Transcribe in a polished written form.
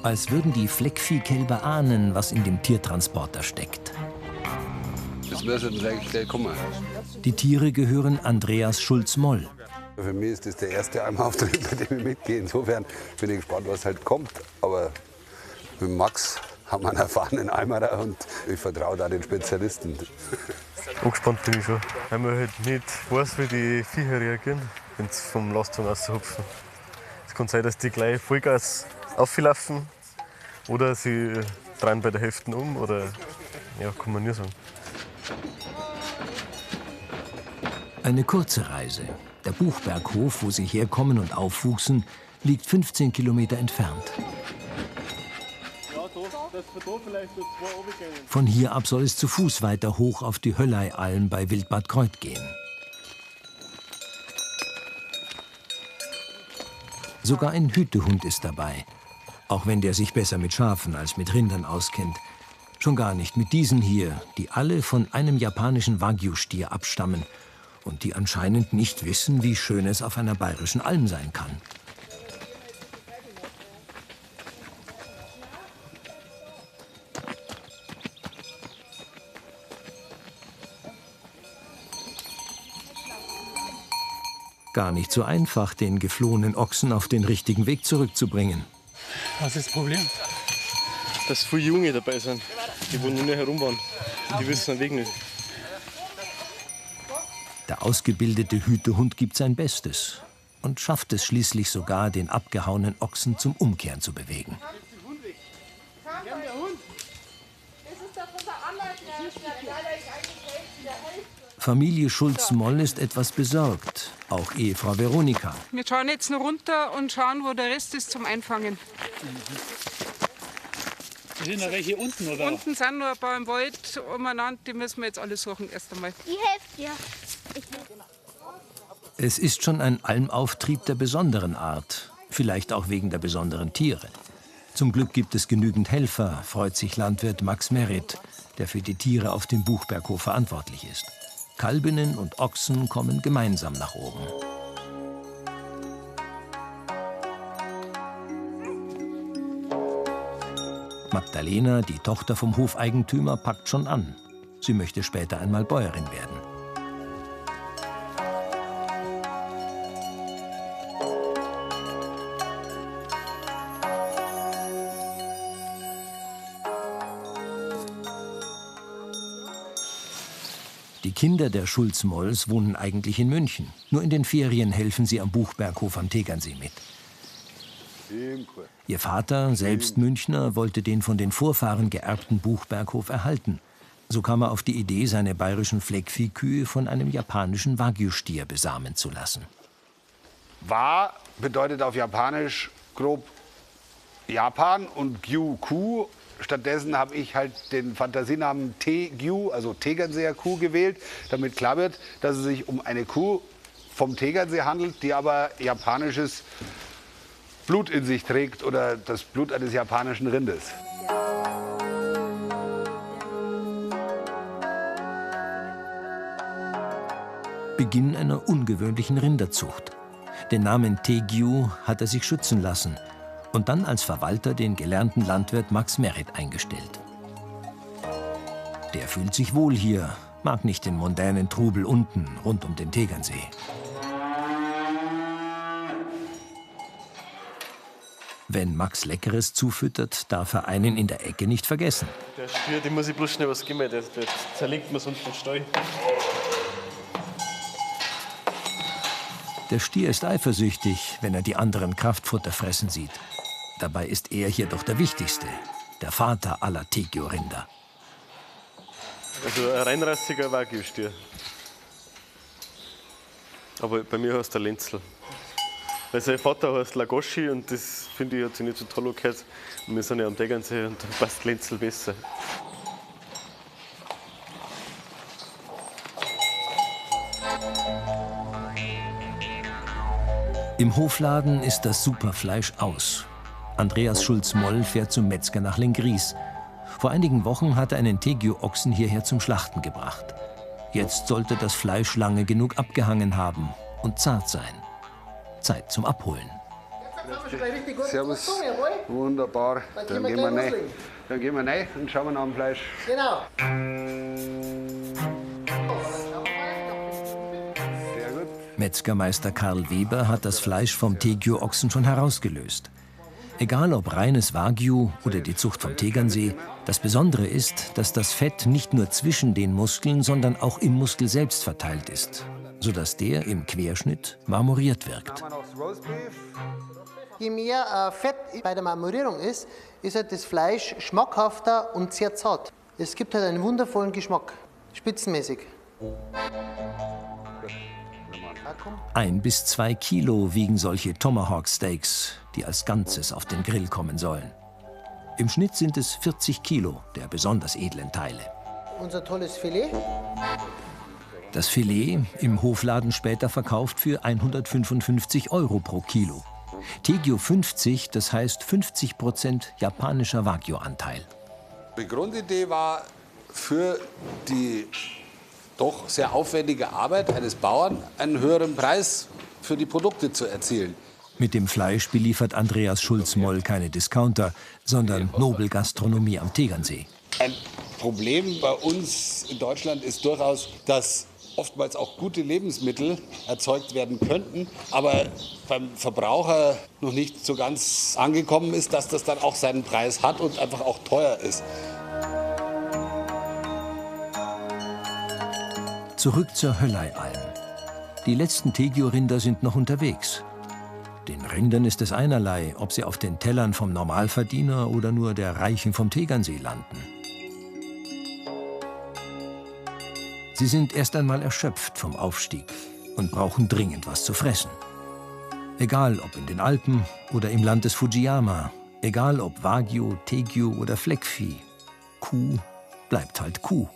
Als würden die Fleckviehkälber ahnen, was in dem Tiertransporter steckt. Das müssen wir eigentlich schnell kommen. Die Tiere gehören Andreas Schulz-Moll. Für mich ist das der erste Eimauftritt, bei dem ich mitgehe. Insofern bin ich gespannt, was halt kommt. Aber mit Max haben wir einen erfahrenen Eimerer und ich vertraue da den Spezialisten. Angespannt bin ich schon, weil man halt nicht weiß, wie die Viecher reagieren, wenn sie vom Lastwagen raushupfen. Es kann sein, dass die gleich Vollgas auflaufen oder sie drehen bei der Hälfte um oder ja, kann man nie sagen. Eine kurze Reise. Der Buchberghof, wo sie herkommen und aufwuchsen, liegt 15 Kilometer entfernt. Von hier ab soll es zu Fuß weiter hoch auf die Höllei-Alm bei Wildbad Kreuth gehen. Sogar ein Hütehund ist dabei, auch wenn der sich besser mit Schafen als mit Rindern auskennt. Schon gar nicht mit diesen hier, die alle von einem japanischen Wagyu-Stier abstammen und die anscheinend nicht wissen, wie schön es auf einer bayerischen Alm sein kann. Gar nicht so einfach, den geflohenen Ochsen auf den richtigen Weg zurückzubringen. Was ist das Problem? Dass viele Junge dabei sind, die wollen nur herumfahren. Die wissen den Weg nicht. Der ausgebildete Hütehund gibt sein Bestes und schafft es schließlich sogar, den abgehauenen Ochsen zum Umkehren zu bewegen. Familie Schulz-Moll ist etwas besorgt, auch Ehefrau Veronika. Wir schauen jetzt noch runter und schauen, wo der Rest ist zum Einfangen. Sind noch welche unten, oder? Unten sind noch ein paar im Wald umeinander, die müssen wir jetzt alle suchen erst einmal. Ich helfe dir. Es ist schon ein Almauftrieb der besonderen Art, vielleicht auch wegen der besonderen Tiere. Zum Glück gibt es genügend Helfer, freut sich Landwirt Max Merritt, der für die Tiere auf dem Buchberghof verantwortlich ist. Kalbinnen und Ochsen kommen gemeinsam nach oben. Magdalena, die Tochter vom Hofeigentümer, packt schon an. Sie möchte später einmal Bäuerin werden. Die Kinder der Schulz-Molls wohnen eigentlich in München. Nur in den Ferien helfen sie am Buchberghof am Tegernsee mit. Ihr Vater, selbst Münchner, wollte den von den Vorfahren geerbten Buchberghof erhalten. So kam er auf die Idee, seine bayerischen Fleckviehkühe von einem japanischen Wagyu-Stier besamen zu lassen. Wa bedeutet auf Japanisch grob Japan und Gyu Kuh. Stattdessen habe ich halt den Fantasienamen Tegyu, also Tegernseer Kuh, gewählt, damit klar wird, dass es sich um eine Kuh vom Tegernsee handelt, die aber japanisches Blut in sich trägt oder das Blut eines japanischen Rindes. Beginn einer ungewöhnlichen Rinderzucht. Den Namen Tegyu hat er sich schützen lassen und dann als Verwalter den gelernten Landwirt Max Merritt eingestellt. Der fühlt sich wohl hier, mag nicht den mondänen Trubel unten, rund um den Tegernsee. Wenn Max Leckeres zufüttert, darf er einen in der Ecke nicht vergessen. Der Stier, dem muss ich bloß schnell was geben, der zerlegt mir sonst den Stall. Der Stier ist eifersüchtig, wenn er die anderen Kraftfutter fressen sieht. Dabei ist er hier doch der Wichtigste, der Vater aller Tegyu-Rinder. Also ein reinrassiger Wagyu-Stier. Aber bei mir heißt er Lenzel. Weil sein Vater heißt Lagoshi und das finde ich hat sich nicht so toll angehört. Und wir sind ja am Tegernsee und da passt Lenzel besser. Im Hofladen ist das Superfleisch aus. Andreas Schulz-Moll fährt zum Metzger nach Lenggries. Vor einigen Wochen hat er einen Tegyu-Ochsen hierher zum Schlachten gebracht. Jetzt sollte das Fleisch lange genug abgehangen haben und zart sein. Zeit zum Abholen. Servus. Wunderbar. Dann gehen wir rein. Dann gehen wir rein und schauen wir nach dem Fleisch. Genau. Sehr gut. Metzgermeister Karl Weber hat das Fleisch vom Tegio-Ochsen schon herausgelöst. Egal ob reines Wagyu oder die Zucht vom Tegernsee, das Besondere ist, dass das Fett nicht nur zwischen den Muskeln, sondern auch im Muskel selbst verteilt ist, sodass der im Querschnitt marmoriert wirkt. Je mehr Fett bei der Marmorierung ist, ist halt das Fleisch schmackhafter und sehr zart. Es gibt halt einen wundervollen Geschmack, spitzenmäßig. 1 bis 2 Kilo wiegen solche Tomahawk-Steaks, die als Ganzes auf den Grill kommen sollen. Im Schnitt sind es 40 Kilo der besonders edlen Teile. Unser tolles Filet. Das Filet, im Hofladen später verkauft für 155 € pro Kilo. Tegio 50, das heißt 50% japanischer Wagyu-Anteil. Die Grundidee war, für die doch sehr aufwendige Arbeit eines Bauern einen höheren Preis für die Produkte zu erzielen. Mit dem Fleisch beliefert Andreas Schulz-Moll keine Discounter, sondern Nobelgastronomie am Tegernsee. Ein Problem bei uns in Deutschland ist durchaus, dass oftmals auch gute Lebensmittel erzeugt werden könnten, aber beim Verbraucher noch nicht so ganz angekommen ist, dass das dann auch seinen Preis hat und einfach auch teuer ist. Zurück zur Hölleialm. Die letzten Tegio-Rinder sind noch unterwegs. Den Rindern ist es einerlei, ob sie auf den Tellern vom Normalverdiener oder nur der Reichen vom Tegernsee landen. Sie sind erst einmal erschöpft vom Aufstieg und brauchen dringend was zu fressen. Egal ob in den Alpen oder im Land des Fujiyama, egal ob Wagyu, Tegio oder Fleckvieh, Kuh bleibt halt Kuh.